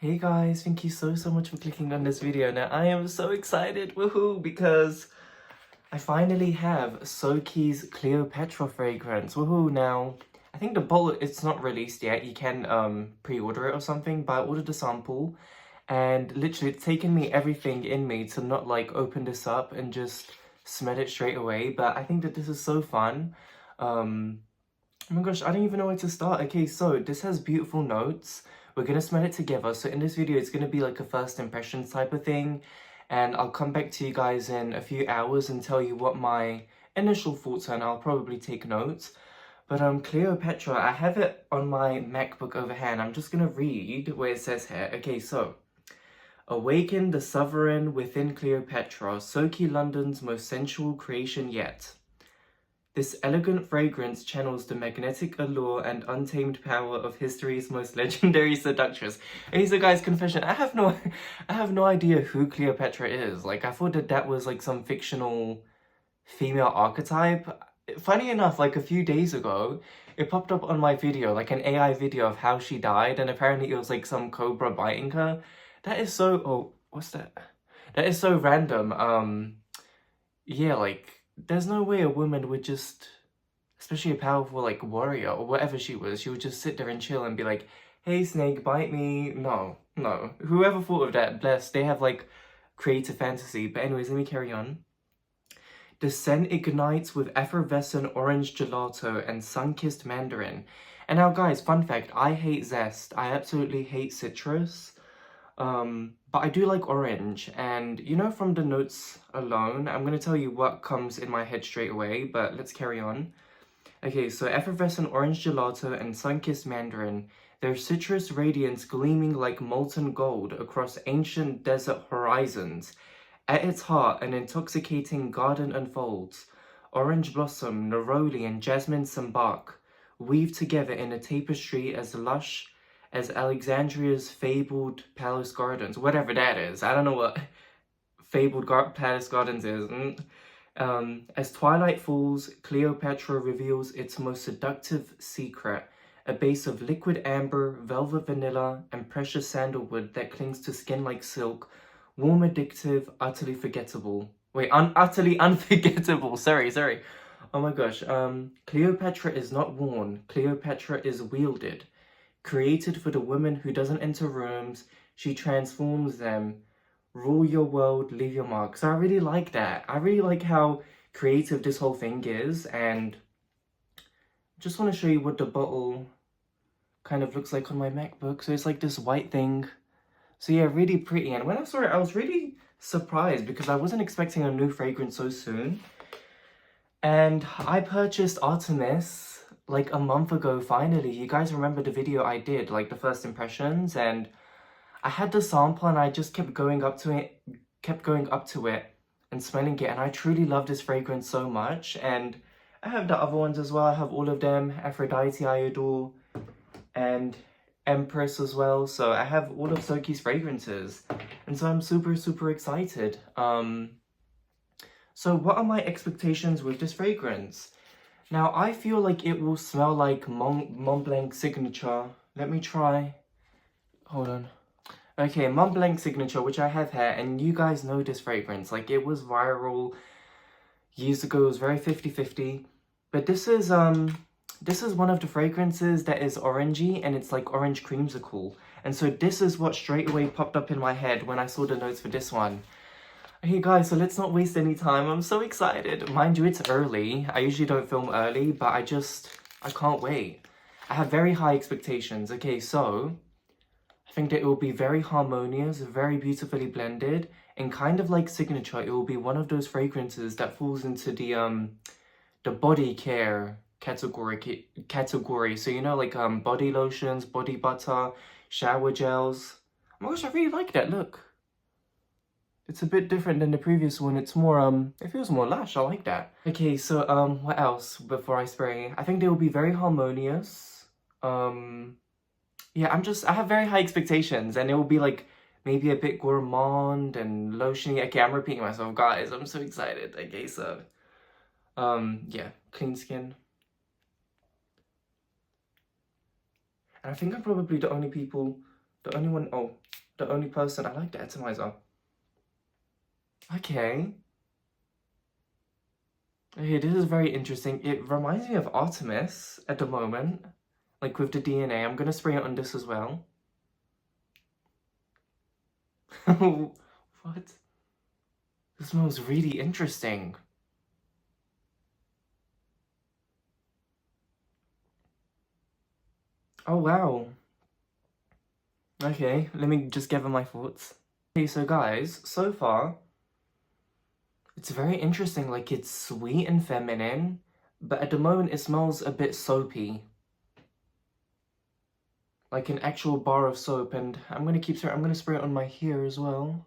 Hey guys, thank you so much for clicking on this video. Now I am so excited, woohoo, because I finally have Soki's Cleopatra fragrance, woohoo. Now, I think the bottle, it's not released yet, you can pre-order it or something, but I ordered a sample and literally it's taken me everything in me to not like open this up and just smell it straight away, but I think that this is so fun. Oh my gosh, I don't even know where to start. Okay, so this has beautiful notes. We're gonna smell it together. So in this video, it's gonna be like a first impressions type of thing. And I'll come back to you guys in a few hours and tell you what my initial thoughts are, and I'll probably take notes. But Cleopatra, I have it on my MacBook over here, and I'm just gonna read what it says here. Okay, so awaken the sovereign within Cleopatra, Soki London's most sensual creation yet. This elegant fragrance channels the magnetic allure and untamed power of history's most legendary seductress. Okay, so guys, confession, I have no idea who Cleopatra is. Like, I thought that was like some fictional female archetype. Funny enough, like a few days ago, it popped up on my video, like an AI video of how she died, and apparently it was like some cobra biting her. That is so, oh, what's that? That is so random. Yeah, like, there's no way a woman would just, especially a powerful, like, warrior or whatever she would just sit there and chill and be like, hey, snake, bite me. No, no. Whoever thought of that, bless, they have, like, creative fantasy. But anyways, let me carry on. The scent ignites with effervescent orange gelato and sun-kissed mandarin. And now, guys, fun fact, I hate zest. I absolutely hate citrus. But I do like orange, and you know, from the notes alone, I'm gonna tell you what comes in my head straight away, but let's carry on. Okay, so effervescent orange gelato and sun-kissed mandarin, their citrus radiance gleaming like molten gold across ancient desert horizons. At its heart, an intoxicating garden unfolds. Orange blossom, neroli, and jasmine sambac weave together in a tapestry as lush as Alexandria's fabled palace gardens, whatever that is. I don't know what palace gardens is. As twilight falls, Cleopatra reveals its most seductive secret, a base of liquid amber, velvet vanilla, and precious sandalwood that clings to skin like silk, warm, addictive, utterly forgettable. Wait, utterly unforgettable. Sorry. Oh my gosh. Cleopatra is not worn. Cleopatra is wielded. Created for the woman who doesn't enter rooms, she transforms them. Rule your world, leave your mark. So I really like that. I really like how creative this whole thing is, and just want to show you what the bottle kind of looks like on my MacBook. So it's like this white thing. So yeah, really pretty. And when I saw it, I was really surprised because I wasn't expecting a new fragrance so soon. And I purchased Artemis like a month ago, finally. You guys remember the video I did, like the first impressions, and I had the sample and I just kept going up to it and smelling it, and I truly love this fragrance so much. And I have the other ones as well. I have all of them. Aphrodite I adore, and Empress as well. So I have all of Soki's fragrances, and so I'm super excited. So what are my expectations with this fragrance? Now, I feel like it will smell like Mont Blanc Signature. Let me try. Hold on. Okay, Mont Blanc Signature, which I have here, and you guys know this fragrance. Like, it was viral years ago. It was very 50-50. But this is one of the fragrances that is orangey, and it's like orange creamsicle. And so this is what straight away popped up in my head when I saw the notes for this one. Hey guys, so let's not waste any time. I'm so excited. Mind you, it's early. I usually don't film early, but I can't wait. I have very high expectations. Okay, so I think that it will be very harmonious, very beautifully blended, and kind of like Signature, it will be one of those fragrances that falls into the body care category. So you know, like body lotions, body butter, shower gels. Oh my gosh, I really like that. Look. It's a bit different than the previous one. It's more, it feels more lush. I like that. Okay, so, what else before I spray? I think they will be very harmonious. Yeah, I have very high expectations, and it will be, like, maybe a bit gourmand and lotiony. Okay, I'm repeating myself, guys. I'm so excited. Okay, so, yeah, clean skin. And I think I'm probably the only people The only one, oh, the only person, I like the atomizer. Okay. Okay, this is very interesting. It reminds me of Artemis at the moment. Like with the DNA. I'm gonna spray it on this as well. What? This smells really interesting. Oh, wow. Okay, let me just gather my thoughts. Okay, so guys, so far, it's very interesting. Like, it's sweet and feminine, but at the moment it smells a bit soapy. Like an actual bar of soap, and I'm gonna spray it on my hair as well.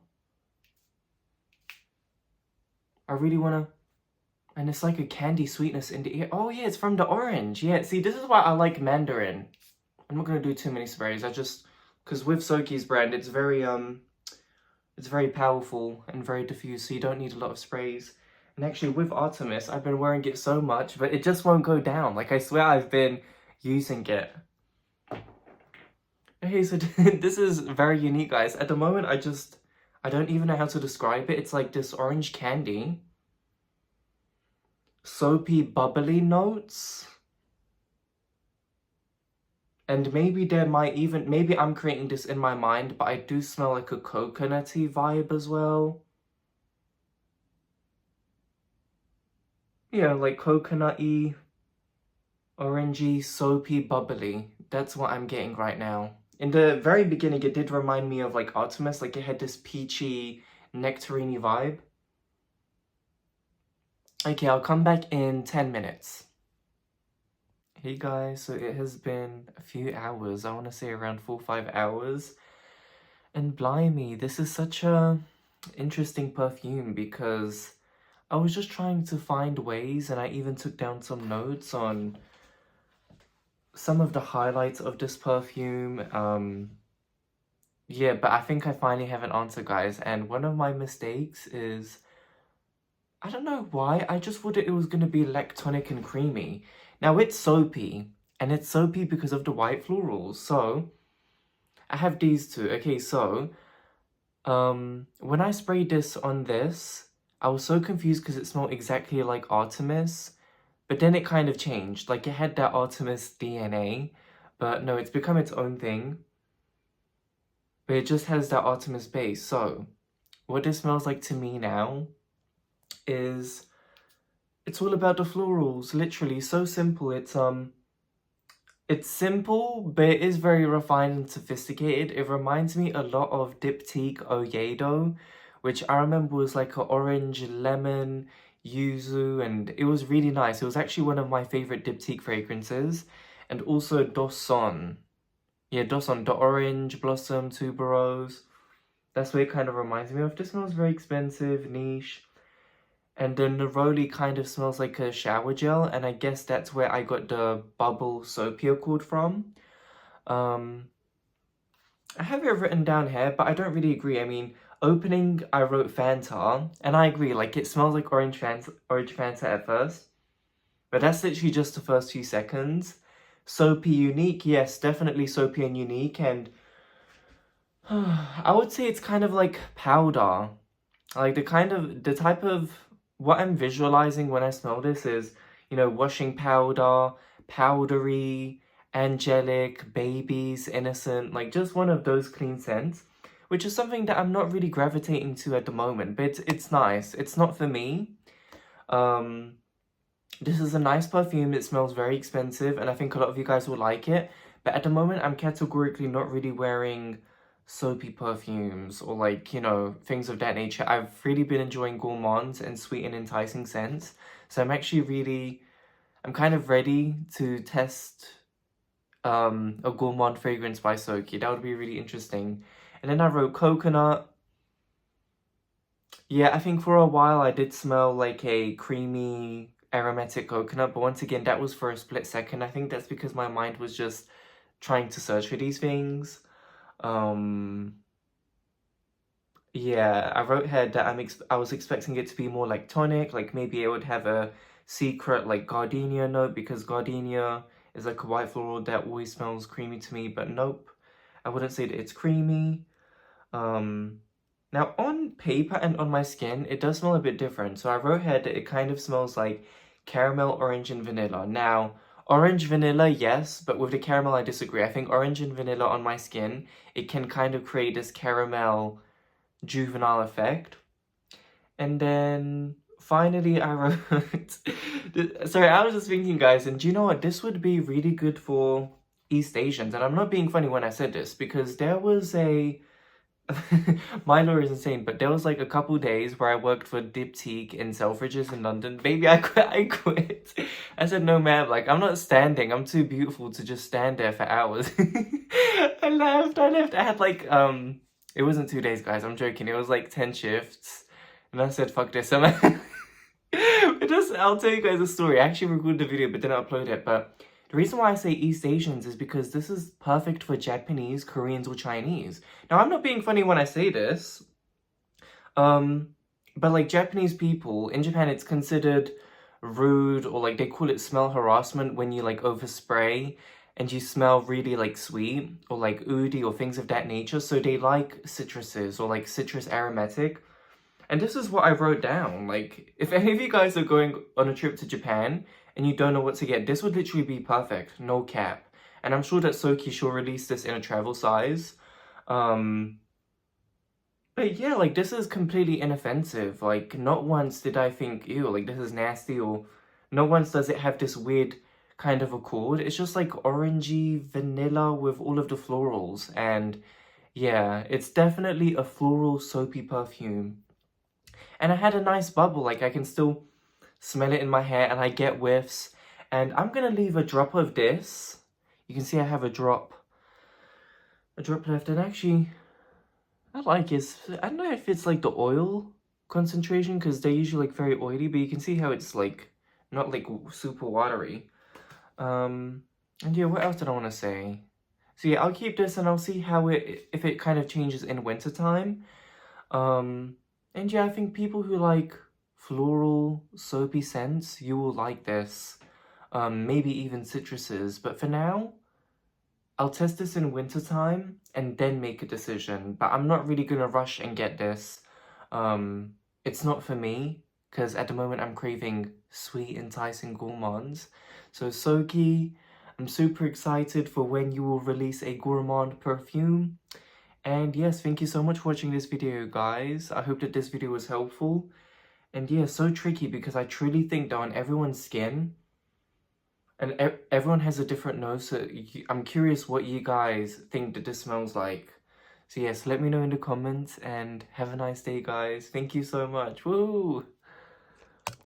I really wanna, and it's like a candy sweetness in the ear. Oh yeah, it's from the orange. Yeah, see, this is why I like Mandarin. I'm not gonna do too many sprays. Because with Soki's brand, it's very powerful and very diffuse, so you don't need a lot of sprays. And actually, with Artemis, I've been wearing it so much, but it just won't go down. Like, I swear I've been using it. Okay, so this is very unique, guys. At the moment, I don't even know how to describe it. It's like this orange candy. Soapy, bubbly notes. And maybe maybe I'm creating this in my mind, but I do smell like a coconutty vibe as well. Yeah, like coconutty, orangey, soapy, bubbly. That's what I'm getting right now. In the very beginning, it did remind me of like Artemis, like it had this peachy, nectarine vibe. Okay, I'll come back in 10 minutes. Hey guys, so it has been a few hours, I want to say around 4 or 5 hours. And blimey, this is such a interesting perfume because I was just trying to find ways, and I even took down some notes on some of the highlights of this perfume. Yeah, but I think I finally have an answer, guys. And one of my mistakes is, I don't know why, I just thought it was going to be lactonic and creamy. Now it's soapy, and it's soapy because of the white florals. So I have these two. Okay, so when I sprayed this on this, I was so confused because it smelled exactly like Artemis, but then it kind of changed. Like, it had that Artemis DNA, but no, it's become its own thing. But it just has that Artemis base. So what this smells like to me now is, it's all about the florals, literally. So simple. It's simple, but it is very refined and sophisticated. It reminds me a lot of Diptyque Oyedo, which I remember was like an orange, lemon, yuzu, and it was really nice. It was actually one of my favorite Diptyque fragrances. And also Dosson. Yeah, Dosson, the orange blossom tuberose. That's what it kind of reminds me of. This smells very expensive, niche. And the neroli kind of smells like a shower gel, and I guess that's where I got the bubble soapy accord from. I have it written down here, but I don't really agree. I mean, opening, I wrote Fanta, and I agree, like, it smells like orange Fanta at first. But that's literally just the first few seconds. Soapy unique, yes, definitely soapy and unique, and I would say it's kind of like powder. Like, the type of, what I'm visualizing when I smell this is, you know, washing powder, powdery, angelic, babies, innocent, like just one of those clean scents, which is something that I'm not really gravitating to at the moment, but it's nice. It's not for me. This is a nice perfume. It smells very expensive, and I think a lot of you guys will like it. But at the moment, I'm categorically not really wearing soapy perfumes or, like, you know, things of that nature. I've really been enjoying gourmands and sweet and enticing scents. So I'm kind of ready to test a gourmand fragrance by Soki. That would be really interesting. And then I wrote coconut. Yeah, I think for a while I did smell like a creamy aromatic coconut, but once again, that was for a split second. I think that's because my mind was just trying to search for these things. Yeah, I wrote here that I was expecting it to be more like tonic, like maybe it would have a secret like gardenia note, because gardenia is like a white floral that always smells creamy to me, but nope. I wouldn't say that it's creamy. Now on paper and on my skin, it does smell a bit different. So I wrote here that it kind of smells like caramel, orange, and vanilla. Now, orange vanilla, yes, but with the caramel, I disagree. I think orange and vanilla on my skin, it can kind of create this caramel juvenile effect. And then finally I wrote, sorry, I was just thinking, guys, and do you know what? This would be really good for East Asians. And I'm not being funny when I said this, because there was a, my lawyer is insane, but there was like a couple days where I worked for Diptyque in Selfridges in London. Baby, I quit. I said, no, ma'am, like, I'm not standing. I'm too beautiful to just stand there for hours. I left. I had like, it wasn't 2 days, guys. I'm joking. It was like 10 shifts. And I said, fuck this. I'll tell you guys a story. I actually recorded the video, but didn't upload it. But the reason why I say East Asians is because this is perfect for Japanese, Koreans, or Chinese. Now, I'm not being funny when I say this. But like Japanese people, in Japan, it's considered rude, or like they call it smell harassment when you like overspray and you smell really like sweet or like oody or things of that nature. So they like citruses or like citrus aromatic. And this is what I wrote down. Like, if any of you guys are going on a trip to Japan and you don't know what to get, this would literally be perfect. No cap. And I'm sure that Soki she'll release this in a travel size. But yeah, like, this is completely inoffensive. Like, not once did I think, ew, like, this is nasty, or not once does it have this weird kind of accord. It's just like orangey vanilla with all of the florals. And yeah, it's definitely a floral soapy perfume. And I had a nice bubble, like I can still smell it in my hair and I get whiffs. And I'm gonna leave a drop of this. You can see I have a drop left, and actually, I like it. I don't know if it's like the oil concentration, because they're usually like very oily, but you can see how it's like not like super watery. And yeah, what else did I want to say? So yeah, I'll keep this and I'll see how if it kind of changes in wintertime. And yeah, I think people who like floral, soapy scents, you will like this. Maybe even citruses. But for now, I'll test this in wintertime and then make a decision. But I'm not really gonna rush and get this. It's not for me, because at the moment I'm craving sweet, enticing gourmands. So Soki, I'm super excited for when you will release a gourmand perfume. And yes, thank you so much for watching this video, guys. I hope that this video was helpful. And yeah, so tricky, because I truly think that on everyone's skin, and everyone has a different nose, so I'm curious what you guys think that this smells like. So yes, let me know in the comments, and have a nice day, guys. Thank you so much. Woo!